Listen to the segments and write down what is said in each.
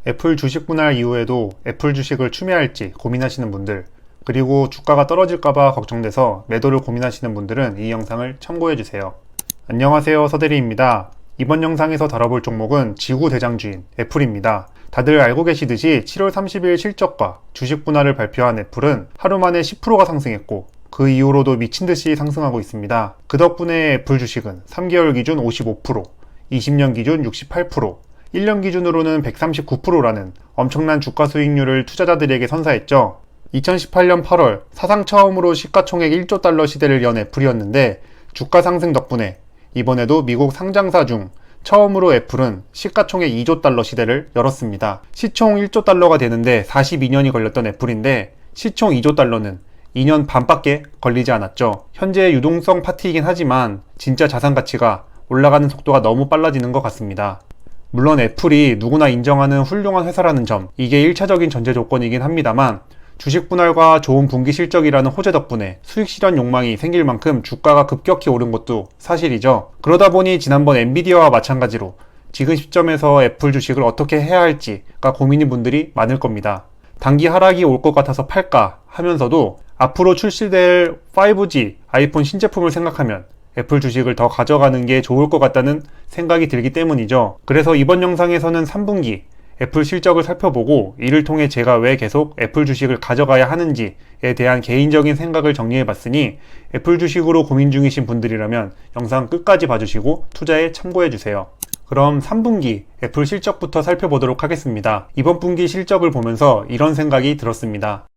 애플 주식 분할 이후에도 애플 주식을 추매할지 고민하시는 분들, 그리고 주가가 떨어질까봐 걱정돼서 매도를 고민하시는 분들은 이 영상을 참고해주세요. 안녕하세요, 서대리입니다. 이번 영상에서 다뤄볼 종목은 지구 대장주인 애플입니다. 다들 알고 계시듯이 7월 30일 실적과 주식 분할을 발표한 애플은 하루 만에 10%가 상승했고 그 이후로도 미친듯이 상승하고 있습니다. 그 덕분에 애플 주식은 3개월 기준 55%, 20년 기준 68%, 1년 기준으로는 139%라는 엄청난 주가 수익률을 투자자들에게 선사했죠. 2018년 8월 사상 처음으로 시가총액 1조 달러 시대를 연 애플이었는데 주가 상승 덕분에 이번에도 미국 상장사 중 처음으로 애플은 시가총액 2조 달러 시대를 열었습니다. 시총 1조 달러가 되는데 42년이 걸렸던 애플인데 시총 2조 달러는 2년 반밖에 걸리지 않았죠. 현재 유동성 파티이긴 하지만 진짜 자산 가치가 올라가는 속도가 너무 빨라지는 것 같습니다. 물론 애플이 누구나 인정하는 훌륭한 회사라는 점, 이게 1차적인 전제 조건이긴 합니다만 주식 분할과 좋은 분기 실적이라는 호재 덕분에 수익 실현 욕망이 생길 만큼 주가가 급격히 오른 것도 사실이죠. 그러다 보니 지난번 엔비디아와 마찬가지로 지금 시점에서 애플 주식을 어떻게 해야 할지가 고민인 분들이 많을 겁니다. 단기 하락이 올 것 같아서 팔까 하면서도 앞으로 출시될 5G 아이폰 신제품을 생각하면 애플 주식을 더 가져가는 게 좋을 것 같다는 생각이 들기 때문이죠. 그래서 이번 영상에서는 3분기 애플 실적을 살펴보고 이를 통해 제가 왜 계속 애플 주식을 가져가야 하는지에 대한 개인적인 생각을 정리해봤으니 애플 주식으로 고민 중이신 분들이라면 영상 끝까지 봐주시고 투자에 참고해주세요. 그럼 3분기 애플 실적부터 살펴보도록 하겠습니다. 이번 분기 실적을 보면서 이런 생각이 들었습니다.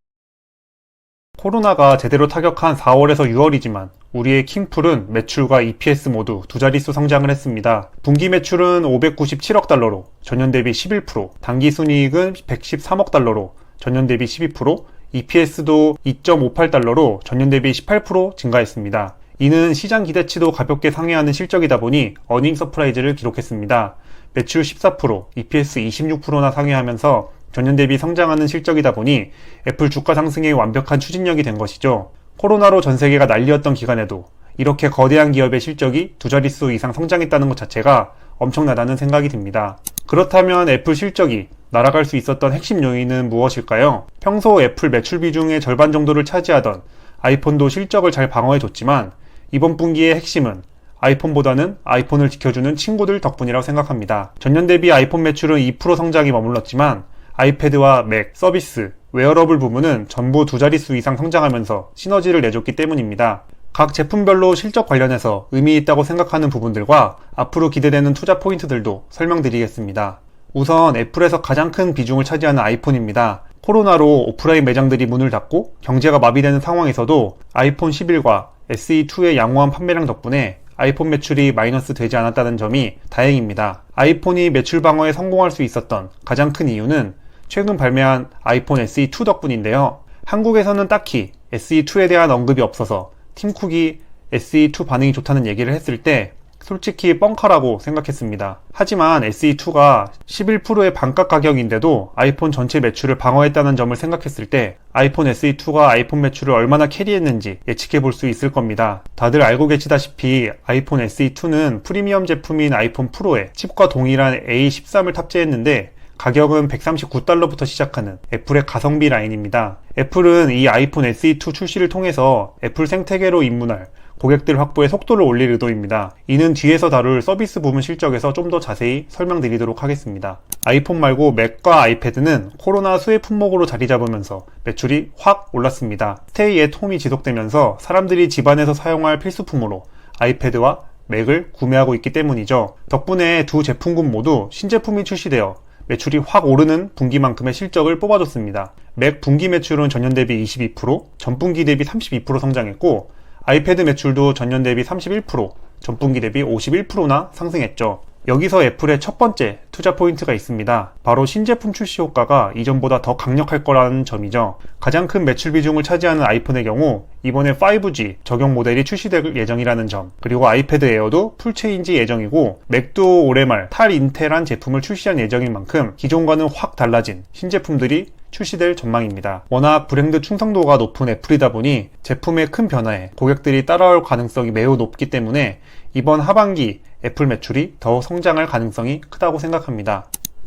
코로나가 제대로 타격한 4월에서 6월이지만 우리의 킹풀은 매출과 EPS 모두 두 자릿수 성장을 했습니다. 분기 매출은 597억 달러로 전년 대비 11%, 당기 순이익은 113억 달러로 전년 대비 12%, EPS도 2.58달러로 전년 대비 18% 증가했습니다. 이는 시장 기대치도 가볍게 상회하는 실적이다 보니 어닝 서프라이즈를 기록했습니다. 매출 14%, EPS 26%나 상회하면서 전년 대비 성장하는 실적이다 보니 애플 주가 상승의 완벽한 추진력이 된 것이죠. 코로나로 전 세계가 난리였던 기간에도 이렇게 거대한 기업의 실적이 두 자릿수 이상 성장했다는 것 자체가 엄청나다는 생각이 듭니다. 그렇다면 애플 실적이 날아갈 수 있었던 핵심 요인은 무엇일까요? 평소 애플 매출 비중의 절반 정도를 차지하던 아이폰도 실적을 잘 방어해줬지만 이번 분기의 핵심은 아이폰보다는 아이폰을 지켜주는 친구들 덕분이라고 생각합니다. 전년 대비 아이폰 매출은 2% 성장이 머물렀지만 아이패드와 맥, 서비스, 웨어러블 부문은 전부 두 자릿수 이상 성장하면서 시너지를 내줬기 때문입니다. 각 제품별로 실적 관련해서 의미 있다고 생각하는 부분들과 앞으로 기대되는 투자 포인트들도 설명드리겠습니다. 우선 애플에서 가장 큰 비중을 차지하는 아이폰입니다. 코로나로 오프라인 매장들이 문을 닫고 경제가 마비되는 상황에서도 아이폰 11과 SE2의 양호한 판매량 덕분에 아이폰 매출이 마이너스 되지 않았다는 점이 다행입니다. 아이폰이 매출 방어에 성공할 수 있었던 가장 큰 이유는 최근 발매한 아이폰 SE2 덕분인데요. 한국에서는 딱히 SE2에 대한 언급이 없어서 팀쿡이 SE2 반응이 좋다는 얘기를 했을 때 솔직히 뻥카라고 생각했습니다. 하지만 SE2가 11%의 반값 가격인데도 아이폰 전체 매출을 방어했다는 점을 생각했을 때 아이폰 SE2가 아이폰 매출을 얼마나 캐리했는지 예측해 볼 수 있을 겁니다. 다들 알고 계시다시피 아이폰 SE2는 프리미엄 제품인 아이폰 프로에 칩과 동일한 A13을 탑재했는데 가격은 139달러부터 시작하는 애플의 가성비 라인입니다. 애플은 이 아이폰 SE2 출시를 통해서 애플 생태계로 입문할 고객들 확보의 속도를 올릴 의도입니다. 이는 뒤에서 다룰 서비스 부문 실적에서 좀 더 자세히 설명드리도록 하겠습니다. 아이폰 말고 맥과 아이패드는 코로나 수혜 품목으로 자리 잡으면서 매출이 확 올랐습니다. 스테이 앳 홈이 지속되면서 사람들이 집안에서 사용할 필수품으로 아이패드와 맥을 구매하고 있기 때문이죠. 덕분에 두 제품군 모두 신제품이 출시되어 매출이 확 오르는 분기만큼의 실적을 뽑아줬습니다. 맥 분기 매출은 전년 대비 22%, 전분기 대비 32% 성장했고 아이패드 매출도 전년 대비 31%, 전분기 대비 51%나 상승했죠. 여기서 애플의 첫 번째 투자 포인트가 있습니다. 바로 신제품 출시 효과가 이전보다 더 강력할 거라는 점이죠. 가장 큰 매출 비중을 차지하는 아이폰의 경우 이번에 5G 적용 모델이 출시될 예정이라는 점, 그리고 아이패드 에어도 풀체인지 예정이고 맥도 올해 말 탈인텔한 제품을 출시한 예정인 만큼 기존과는 확 달라진 신제품들이 출시될 전망입니다. 워낙 브랜드 충성도가 높은 애플이다 보니 제품의 큰 변화에 고객들이 따라올 가능성이 매우 높기 때문에 이번 하반기 애플 매출이 더 성장할 가능성이 크다고 생각합니다.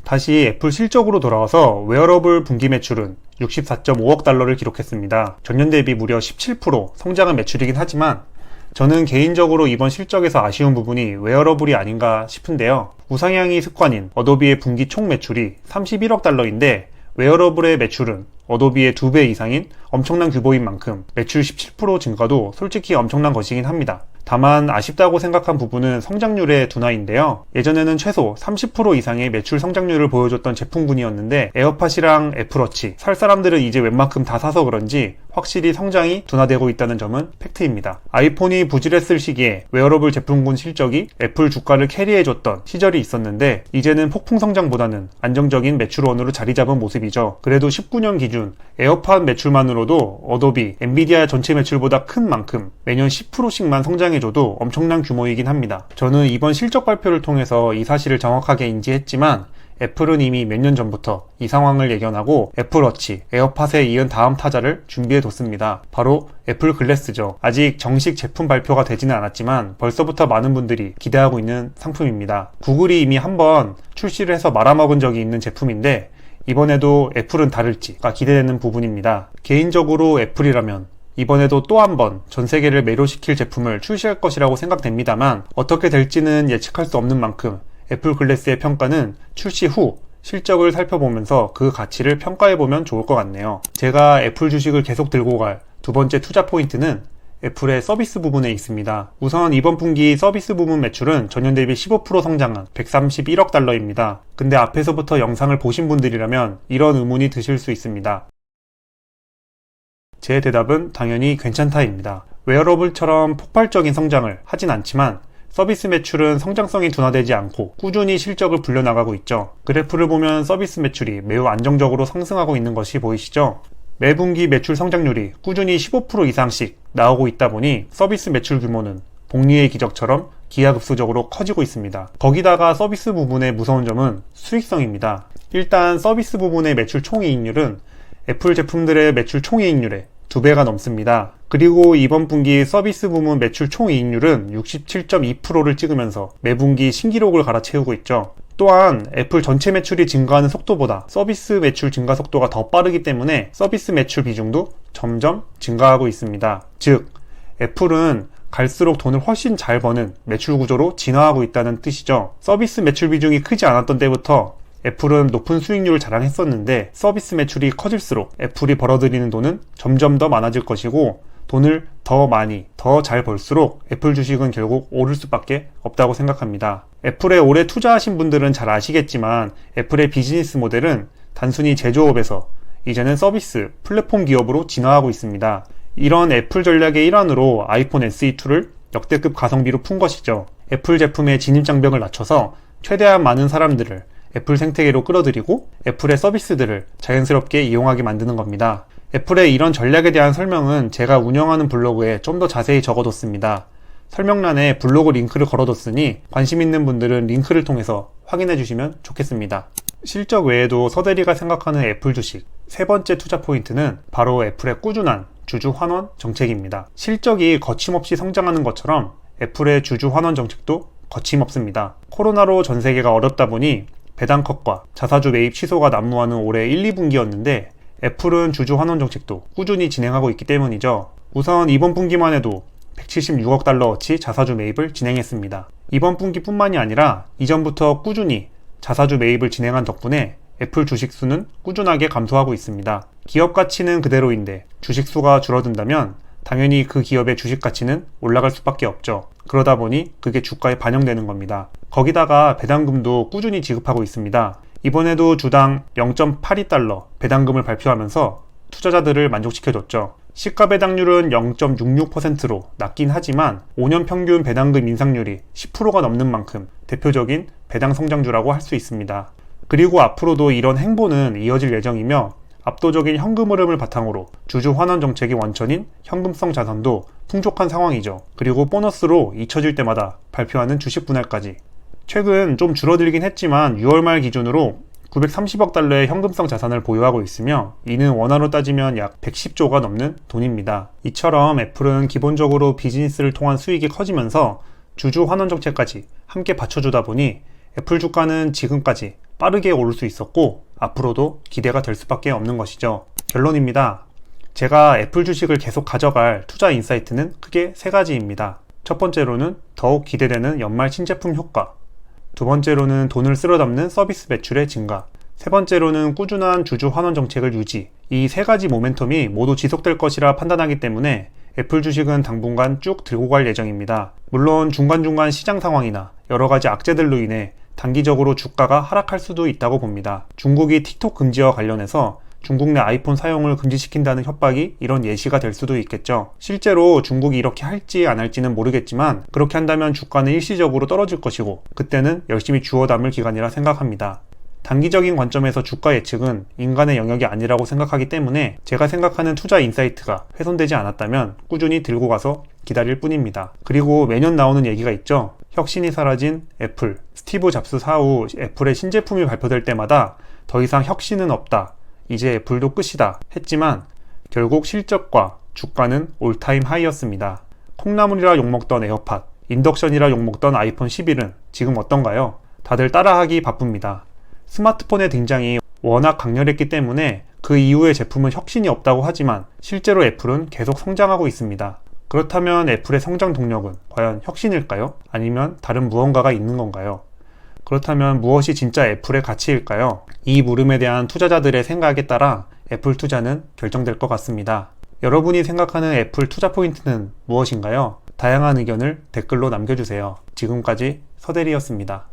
다시 애플 실적으로 돌아와서 웨어러블 분기 매출은 64.5억 달러를 기록했습니다. 전년 대비 무려 17% 성장한 매출이긴 하지만 저는 개인적으로 이번 실적에서 아쉬운 부분이 웨어러블이 아닌가 싶은데요. 우상향이 습관인 어도비의 분기 총 매출이 31억 달러인데 웨어러블의 매출은 어도비의 2배 이상인 엄청난 규모인 만큼 매출 17% 증가도 솔직히 엄청난 것이긴 합니다. 다만 아쉽다고 생각한 부분은 성장률의 둔화인데요. 예전에는 최소 30% 이상의 매출 성장률을 보여줬던 제품군이었는데 에어팟이랑 애플워치 살 사람들은 이제 웬만큼 다 사서 그런지 확실히 성장이 둔화되고 있다는 점은 팩트입니다. 아이폰이 부진했을 시기에 웨어러블 제품군 실적이 애플 주가를 캐리해줬던 시절이 있었는데 이제는 폭풍 성장보다는 안정적인 매출원으로 자리 잡은 모습이죠. 그래도 19년 기준 에어팟 매출만으로도 어도비, 엔비디아 전체 매출보다 큰 만큼 매년 10%씩만 성장해줘도 엄청난 규모이긴 합니다. 저는 이번 실적 발표를 통해서 이 사실을 정확하게 인지했지만 애플은 이미 몇 년 전부터 이 상황을 예견하고 애플워치, 에어팟에 이은 다음 타자를 준비해뒀습니다. 바로 애플 글래스죠. 아직 정식 제품 발표가 되지는 않았지만 벌써부터 많은 분들이 기대하고 있는 상품입니다. 구글이 이미 한번 출시를 해서 말아먹은 적이 있는 제품인데 이번에도 애플은 다를지가 기대되는 부분입니다. 개인적으로 애플이라면 이번에도 또 한 번 전 세계를 매료시킬 제품을 출시할 것이라고 생각됩니다만 어떻게 될지는 예측할 수 없는 만큼 애플 글래스의 평가는 출시 후 실적을 살펴보면서 그 가치를 평가해보면 좋을 것 같네요. 제가 애플 주식을 계속 들고 갈 두 번째 투자 포인트는 애플의 서비스 부분에 있습니다. 우선 이번 분기 서비스 부문 매출은 전년 대비 15% 성장한 131억 달러입니다. 근데 앞에서부터 영상을 보신 분들이라면 이런 의문이 드실 수 있습니다. 제 대답은 당연히 괜찮다입니다. 웨어러블처럼 폭발적인 성장을 하진 않지만 서비스 매출은 성장성이 둔화되지 않고 꾸준히 실적을 불려나가고 있죠. 그래프를 보면 서비스 매출이 매우 안정적으로 상승하고 있는 것이 보이시죠? 매분기 매출 성장률이 꾸준히 15% 이상씩 나오고 있다 보니 서비스 매출 규모는 복리의 기적처럼 기하급수적으로 커지고 있습니다. 거기다가 서비스 부분의 무서운 점은 수익성입니다. 일단 서비스 부분의 매출 총이익률은 애플 제품들의 매출 총이익률의 2배가 넘습니다. 그리고 이번 분기 서비스 부문 매출 총이익률은 67.2%를 찍으면서 매분기 신기록을 갈아채우고 있죠. 또한 애플 전체 매출이 증가하는 속도보다 서비스 매출 증가 속도가 더 빠르기 때문에 서비스 매출 비중도 점점 증가하고 있습니다. 즉, 애플은 갈수록 돈을 훨씬 잘 버는 매출 구조로 진화하고 있다는 뜻이죠. 서비스 매출 비중이 크지 않았던 때부터 애플은 높은 수익률을 자랑했었는데 서비스 매출이 커질수록 애플이 벌어들이는 돈은 점점 더 많아질 것이고 돈을 더 많이, 더 잘 벌수록 애플 주식은 결국 오를 수밖에 없다고 생각합니다. 애플에 오래 투자하신 분들은 잘 아시겠지만 애플의 비즈니스 모델은 단순히 제조업에서 이제는 서비스, 플랫폼 기업으로 진화하고 있습니다. 이런 애플 전략의 일환으로 아이폰 SE2를 역대급 가성비로 푼 것이죠. 애플 제품의 진입장벽을 낮춰서 최대한 많은 사람들을 애플 생태계로 끌어들이고 애플의 서비스들을 자연스럽게 이용하게 만드는 겁니다. 애플의 이런 전략에 대한 설명은 제가 운영하는 블로그에 좀 더 자세히 적어뒀습니다. 설명란에 블로그 링크를 걸어뒀으니 관심 있는 분들은 링크를 통해서 확인해 주시면 좋겠습니다. 실적 외에도 서대리가 생각하는 애플 주식 세 번째 투자 포인트는 바로 애플의 꾸준한 주주 환원 정책입니다. 실적이 거침없이 성장하는 것처럼 애플의 주주 환원 정책도 거침없습니다. 코로나로 전 세계가 어렵다 보니 배당컷과 자사주 매입 취소가 난무하는 올해 1, 2분기였는데 애플은 주주 환원 정책도 꾸준히 진행하고 있기 때문이죠. 우선 이번 분기만 해도 176억 달러어치 자사주 매입을 진행했습니다. 이번 분기뿐만이 아니라 이전부터 꾸준히 자사주 매입을 진행한 덕분에 애플 주식 수는 꾸준하게 감소하고 있습니다. 기업 가치는 그대로인데 주식 수가 줄어든다면 당연히 그 기업의 주식 가치는 올라갈 수밖에 없죠. 그러다 보니 그게 주가에 반영되는 겁니다. 거기다가 배당금도 꾸준히 지급하고 있습니다. 이번에도 주당 0.82달러 배당금을 발표하면서 투자자들을 만족시켜줬죠. 시가 배당률은 0.66%로 낮긴 하지만 5년 평균 배당금 인상률이 10%가 넘는 만큼 대표적인 배당 성장주라고 할 수 있습니다. 그리고 앞으로도 이런 행보는 이어질 예정이며 압도적인 현금 흐름을 바탕으로 주주 환원 정책의 원천인 현금성 자산도 풍족한 상황이죠. 그리고 보너스로 잊혀질 때마다 발표하는 주식 분할까지. 최근 좀 줄어들긴 했지만 6월 말 기준으로 930억 달러의 현금성 자산을 보유하고 있으며 이는 원화로 따지면 약 110조가 넘는 돈입니다. 이처럼 애플은 기본적으로 비즈니스를 통한 수익이 커지면서 주주 환원 정책까지 함께 받쳐주다 보니 애플 주가는 지금까지 빠르게 오를 수 있었고 앞으로도 기대가 될 수밖에 없는 것이죠. 결론입니다. 제가 애플 주식을 계속 가져갈 투자 인사이트는 크게 세 가지입니다. 첫 번째로는 더욱 기대되는 연말 신제품 효과, 두 번째로는 돈을 쓸어 담는 서비스 매출의 증가, 세 번째로는 꾸준한 주주 환원 정책을 유지. 이 세 가지 모멘텀이 모두 지속될 것이라 판단하기 때문에 애플 주식은 당분간 쭉 들고 갈 예정입니다. 물론 중간중간 시장 상황이나 여러 가지 악재들로 인해 단기적으로 주가가 하락할 수도 있다고 봅니다. 중국이 틱톡 금지와 관련해서 중국 내 아이폰 사용을 금지시킨다는 협박이 이런 예시가 될 수도 있겠죠. 실제로 중국이 이렇게 할지 안 할지는 모르겠지만 그렇게 한다면 주가는 일시적으로 떨어질 것이고 그때는 열심히 주워 담을 기간이라 생각합니다. 단기적인 관점에서 주가 예측은 인간의 영역이 아니라고 생각하기 때문에 제가 생각하는 투자 인사이트가 훼손되지 않았다면 꾸준히 들고 가서 기다릴 뿐입니다. 그리고 매년 나오는 얘기가 있죠. 혁신이 사라진 애플, 스티브 잡스 사후 애플의 신제품이 발표될 때마다 더 이상 혁신은 없다, 이제 애플도 끝이다 했지만 결국 실적과 주가는 올타임 하이였습니다. 콩나물이라 욕먹던 에어팟, 인덕션이라 욕먹던 아이폰 11은 지금 어떤가요? 다들 따라하기 바쁩니다. 스마트폰의 등장이 워낙 강렬했기 때문에 그 이후의 제품은 혁신이 없다고 하지만 실제로 애플은 계속 성장하고 있습니다. 그렇다면 애플의 성장 동력은 과연 혁신일까요? 아니면 다른 무언가가 있는 건가요? 그렇다면 무엇이 진짜 애플의 가치일까요? 이 물음에 대한 투자자들의 생각에 따라 애플 투자는 결정될 것 같습니다. 여러분이 생각하는 애플 투자 포인트는 무엇인가요? 다양한 의견을 댓글로 남겨주세요. 지금까지 서대리였습니다.